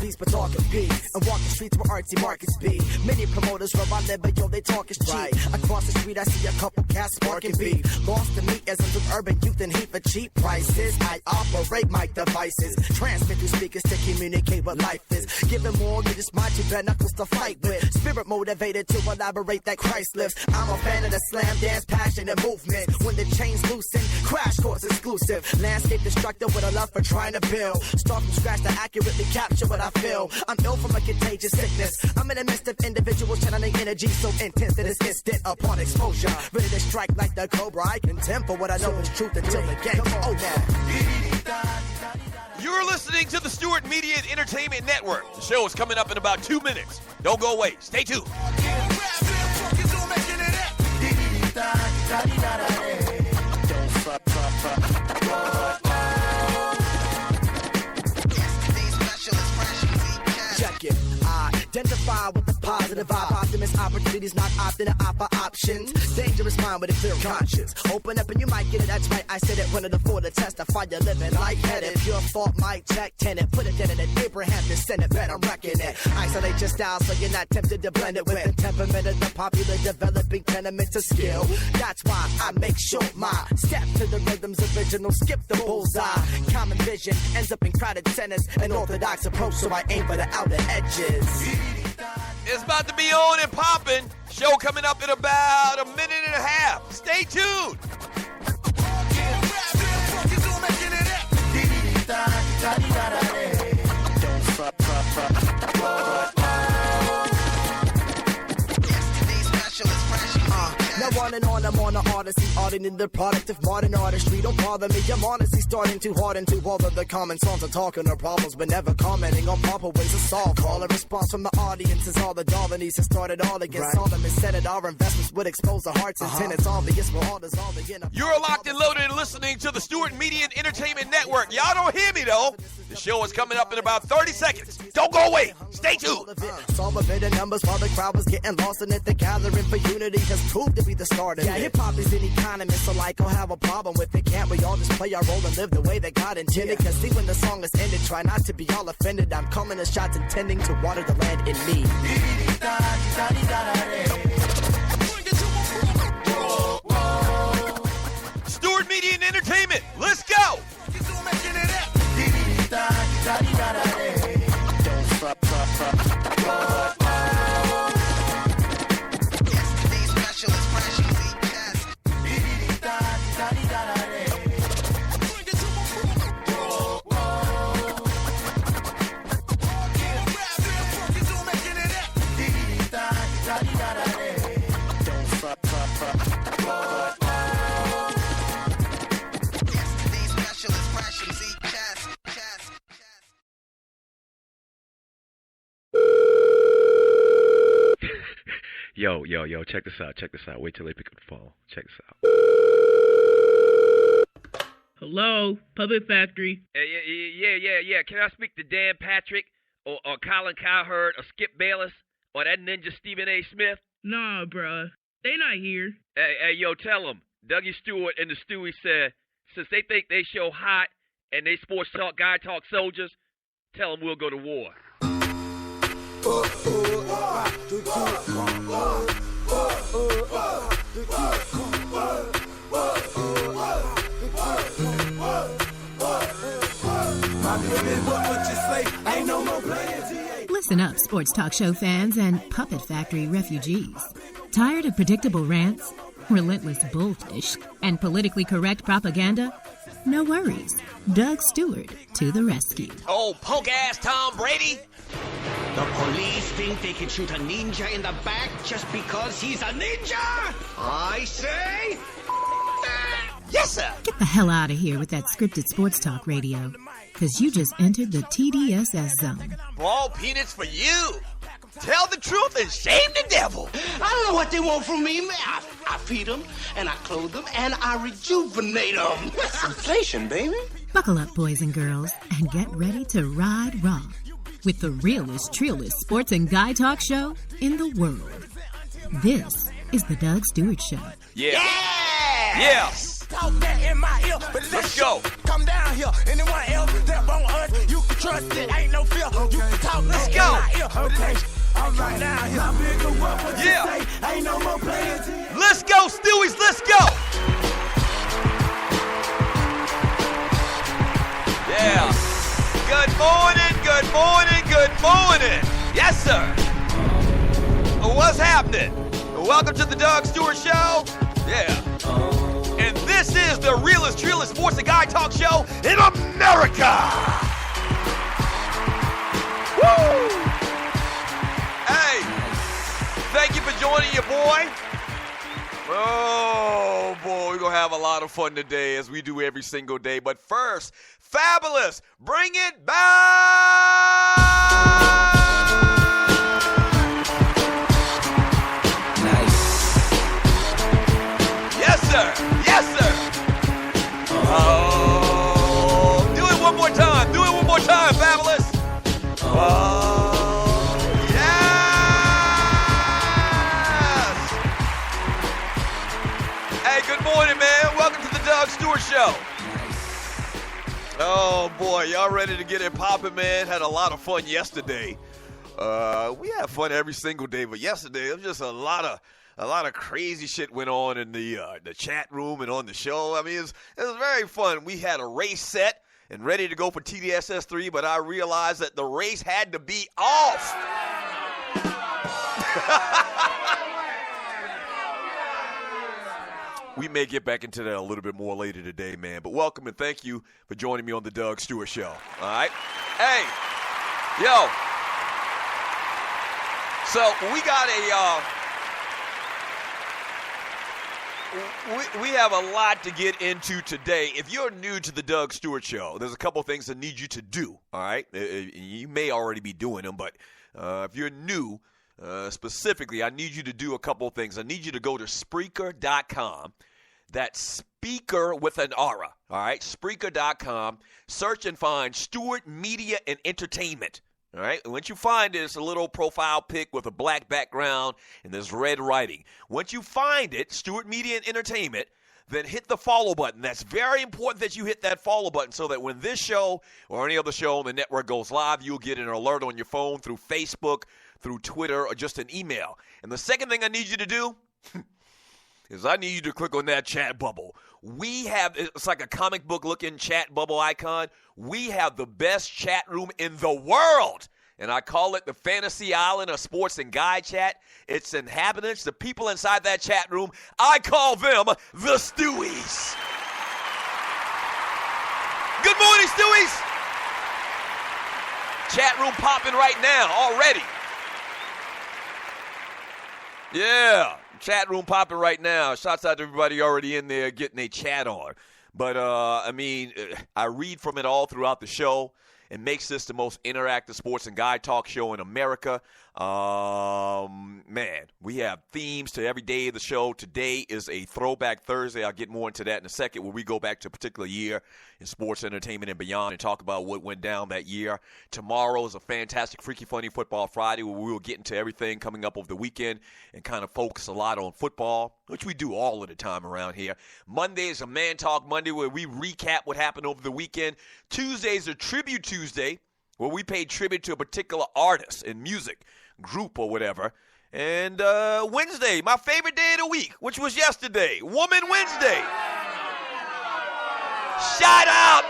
beats but talking beats. And walk the streets where artsy markets be. Many promoters rub my liver, yo, they talk is cheap. Right. Across the street I see a couple cats sparking beef. Lost to me as with urban youth and heat for cheap prices. I operate my devices, transmit through speakers to communicate what life is. Giving more than just my two bare knuckles to fight with. Spirit motivated to elaborate that Christ lifts. I'm a fan of the slam dance, passion and movement. When the chains loosen, crash course exclusive. Landscape destructor with a love for trying to build. Start from scratch to accurately capture what I feel. I'm ill from a contagious sickness. I'm in the midst of individuals channeling energy so intense that it's instant upon exposure. Ready to strike like the cobra. I contend for what I know is truth until the game. Oh yeah. You're listening to the Stewart Media and Entertainment Network. The show is coming up in about 2 minutes. Don't go away. Stay tuned. Check it. Identify with the positive vibe. Optimist opportunities, not opting to opt for options. Dangerous mind with a clear conscience. Open up and you might get it. That's right. I said it. One of the four to testify. You're living lightheaded. Pure thought, mic check, tenant. Put it dead in an Abraham descendant. Better reckon it. Isolate your style so you're not tempted to blend it with the temperament of the popular developing tenement to skill. That's why I make sure my step to the rhythm's original. Skip the bullseye. Common vision ends up in crowded centers. An orthodox approach, so I aim for the outer edges. It's about to be on and popping. Show coming up in about a minute and a half. Stay tuned. Now on and on, I'm on the odyssey, auditing the product of modern artistry. Don't bother me, I'm honestly starting to harden to all of the common songs are talking of problems, but never commenting on proper ways to solve. Call a response from the audience is all the Darwinies have started all against Solomon said it. Our investments would expose the hearts and tenants. Obvious we're all dissolving in a... You're locked and loaded and listening to the Stewart Media and Entertainment Network. Y'all don't hear me though. The show is coming up in about 30 seconds. Don't go away. Stay tuned. Solve a bit of numbers while the crowd was getting lost in it. The gathering for unity has proved to be the start of it. Hip-hop is an economist, so like I'll have a problem with it. Can't we all just play our role and live the way that God intended? Cause see when the song is ended, try not to be all offended. I'm calling the shots intending to water the land in me. Stewart Media and Entertainment, let's go! Yo, check this out. Wait till they pick up the phone. Check this out. Hello, Puppet Factory. Yeah. Can I speak to Dan Patrick or Colin Cowherd or Skip Bayless or that ninja Stephen A. Smith? Nah, bruh. They not here. Hey, yo, tell them. Dougie Stewart and the Stewie said, since they think they show hot and they sports talk, guy talk soldiers, tell them we'll go to war. Listen up, sports talk show fans and Puppet Factory refugees. Tired of predictable rants, relentless bullfish, and politically correct propaganda? No worries. Doug Stewart to the rescue. Oh, punk-ass Tom Brady? The police think they can shoot a ninja in the back just because he's a ninja? I say... Yes, sir! Get the hell out of here with that scripted sports talk radio, because you just entered the TDSS zone. Ball peanuts for you! Tell the truth and shame the devil! I don't know what they want from me. I feed them, and I clothe them, and I rejuvenate them. That's inflation, baby. Buckle up, boys and girls, and get ready to ride raw with the realest, trillest sports and guy talk show in the world. This is the Doug Stewart Show. Yeah! Talk that in my ear, but let's go. Come down here. Anyone else step on us, you can trust it. Ain't no fear. You can talk Okay, all right now, my bigger what you say. Ain't no more playing. Let's go, Stewies, let's go. Yeah. Good morning, good morning, good morning. Yes, sir. What's happening? Welcome to the Doug Stewart Show. Yeah. And this is the realest, trillest sports and guy talk show in America. Woo! Hey, thank you for joining your boy. Oh, boy, we're going to have a lot of fun today as we do every single day. But first, Fabulous, bring it back! Yes, sir. Yes, sir. Oh, do it one more time. Do it one more time, Fabulous. Oh, yes. Hey, good morning, man. Welcome to the Doug Stewart Show. Oh, boy. Y'all ready to get it popping, man? Had a lot of fun yesterday. We have fun every single day, but yesterday it was just a lot of crazy shit went on in the chat room and on the show. I mean, it was very fun. We had a race set and ready to go for TDSS 3, but I realized that the race had to be off. We may get back into that a little bit more later today, man. But welcome and thank you for joining me on the Doug Stewart Show. All right? Hey, yo. So we got we have a lot to get into today. If you're new to the Doug Stewart Show, there's a couple things I need you to do, all right? You may already be doing them, but if you're new, specifically, I need you to do a couple things. I need you to go to Spreaker.com. That's speaker with an aura, all right? Spreaker.com. Search and find Stewart Media and Entertainment. All right, and once you find it, it's a little profile pic with a black background and there's red writing. Once you find it, Stewart Media and Entertainment, then hit the follow button. That's very important that you hit that follow button so that when this show or any other show on the network goes live, you'll get an alert on your phone through Facebook, through Twitter, or just an email. And the second thing I need you to do is I need you to click on that chat bubble. It's like a comic book looking chat bubble icon. We have the best chat room in the world. And I call it the Fantasy Island of Sports and Guy Chat. Its inhabitants, the people inside that chat room, I call them the Stewies. Good morning, Stewies. Chat room popping right now already. Yeah. Chat room popping right now. Shouts out to everybody already in there getting a chat on. But, I read from it all throughout the show. It makes this the most interactive sports and guy talk show in America. Man, we have themes to every day of the show. Today is a Throwback Thursday. I'll get more into that in a second, where we go back to a particular year in sports, entertainment, and beyond and talk about what went down that year. Tomorrow is a fantastic Freaky Funny Football Friday, where we will get into everything coming up over the weekend and kind of focus a lot on football, which we do all of the time around here. Monday is a Man Talk Monday, where we recap what happened over the weekend. Tuesday is a Tribute Tuesday, where we pay tribute to a particular artist in music, group, or whatever. And Wednesday, my favorite day of the week, which was yesterday, Woman Wednesday. Shut up!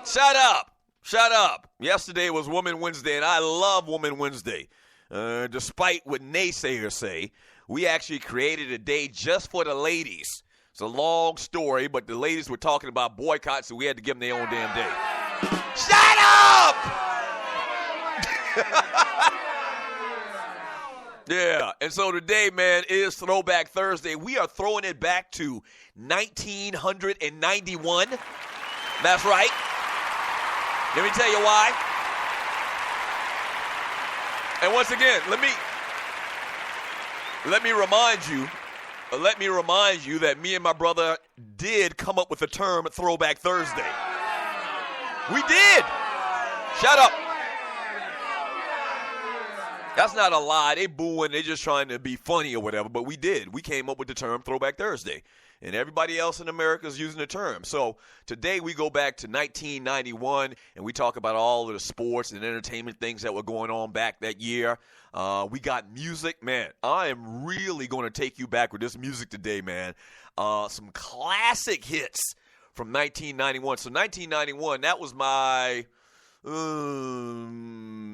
Shut up! Shut up! Yesterday was Woman Wednesday, and I love Woman Wednesday. Despite what naysayers say, we actually created a day just for the ladies. It's a long story, but the ladies were talking about boycotts, so we had to give them their own damn day. Shut up! Yeah, and so today, man, is Throwback Thursday. We are throwing it back to 1991. That's right. Let me tell you why. And once again, let me remind you that me and my brother did come up with the term Throwback Thursday. We did. Shut up. That's not a lie. They booing. They just trying to be funny or whatever. But we did. We came up with the term Throwback Thursday. and everybody else in America is using the term. So today we go back to 1991, and we talk about all of the sports and entertainment things that were going on back that year. We got music. Man, I am really going to take you back with this music today, man. Some classic hits from 1991. So 1991, that was my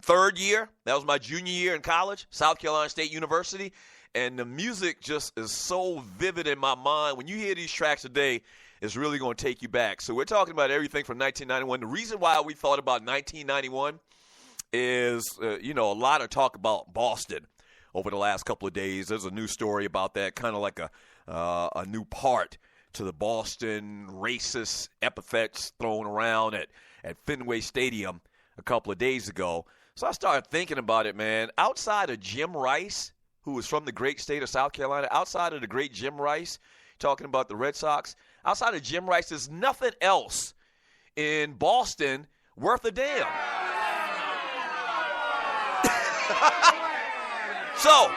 third year. That was my junior year in college, South Carolina State University. And the music just is so vivid in my mind. When you hear these tracks today, it's really going to take you back. So we're talking about everything from 1991. The reason why we thought about 1991 is, a lot of talk about Boston over the last couple of days. There's a new story about that, kind of like a new part to the Boston racist epithets thrown around at Fenway Stadium a couple of days ago. So I started thinking about it, man. Outside of Jim Rice, who was from the great state of South Carolina, outside of the great Jim Rice, talking about the Red Sox, outside of Jim Rice, there's nothing else in Boston worth a damn. So,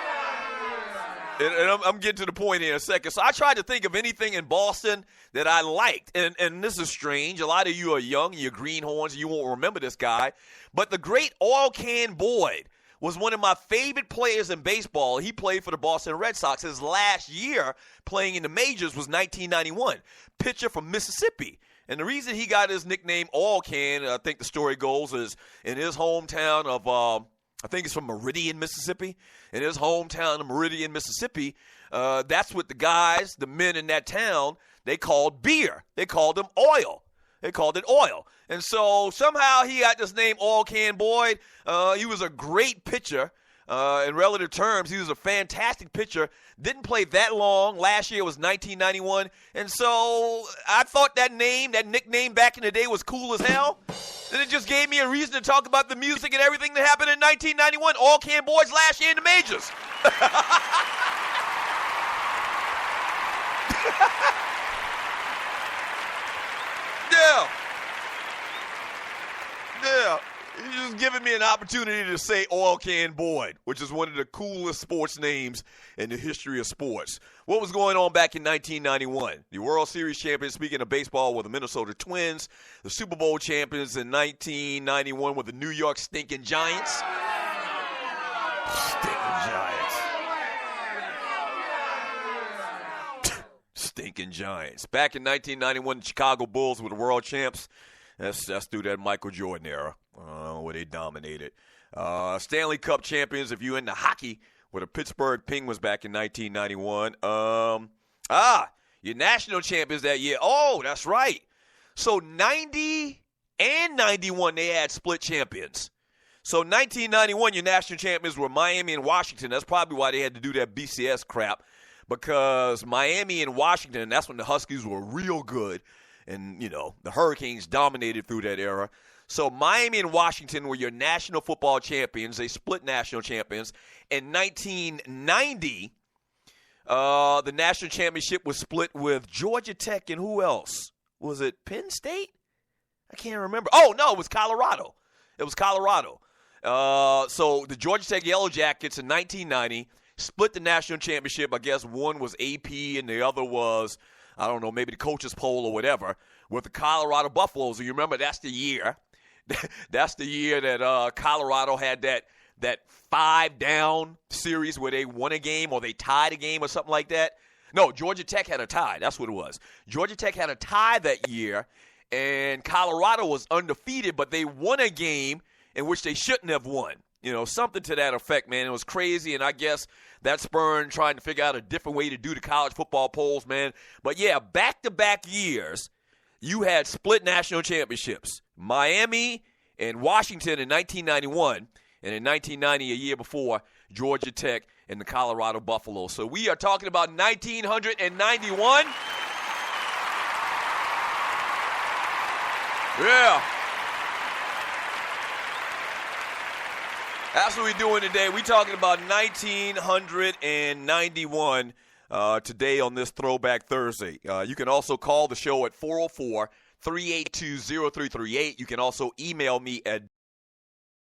and I'm getting to the point here in a second. So I tried to think of anything in Boston that I liked. And this is strange. A lot of you are young, you're greenhorns, you won't remember this guy. But the great Oil Can Boyd was one of my favorite players in baseball. He played for the Boston Red Sox. His last year playing in the majors was 1991. Pitcher from Mississippi. And the reason he got his nickname Oil Can, I think the story goes, is in his hometown of, I think it's from Meridian, Mississippi. In his hometown of Meridian, Mississippi, that's what the men in that town, they called beer. They called him oil. They called it oil. And so somehow he got this name Oil Can Boyd. He was a great pitcher. In relative terms, he was a fantastic pitcher. Didn't play that long. Last year was 1991. And so I thought that nickname back in the day was cool as hell. And it just gave me a reason to talk about the music and everything that happened in 1991. Oil Can Boyd's last year in the majors. Yeah. He's just giving me an opportunity to say Oil Can Boyd, which is one of the coolest sports names in the history of sports. What was going on back in 1991? The World Series champions, speaking of baseball, were the Minnesota Twins. The Super Bowl champions in 1991 were the New York Stinking Giants. Stinking Giants. Back in 1991, the Chicago Bulls were the world champs. That's through that Michael Jordan era, where they dominated. Stanley Cup champions, if you're into hockey, were the Pittsburgh Penguins back in 1991. Your national champions that year. Oh, that's right. So 90 and 91, they had split champions. So 1991, your national champions were Miami and Washington. That's probably why they had to do that BCS crap, because Miami and Washington, that's when the Huskies were real good. And, the Hurricanes dominated through that era. So Miami and Washington were your national football champions. They split national champions. In 1990, the national championship was split with Georgia Tech and who else? Was it Penn State? I can't remember. Oh, no, it was Colorado. So the Georgia Tech Yellow Jackets in 1990 split the national championship. I guess one was AP and the other was, I don't know, maybe the coach's poll or whatever, with the Colorado Buffaloes. And you remember that's the year. That's the year that Colorado had that 5-down series where they won a game or they tied a game or something like that. No, Georgia Tech had a tie. That's what it was. Georgia Tech had a tie that year, and Colorado was undefeated, but they won a game in which they shouldn't have won. Something to that effect, man. It was crazy, and I guess that spurred trying to figure out a different way to do the college football polls, man. But, yeah, back-to-back years, you had split national championships. Miami and Washington in 1991, and in 1990, a year before, Georgia Tech and the Colorado Buffaloes. So we are talking about 1991. Yeah. That's what we're doing today. We're talking about 1991 today on this Throwback Thursday. You can also call the show at 404-382-0338. You can also email me at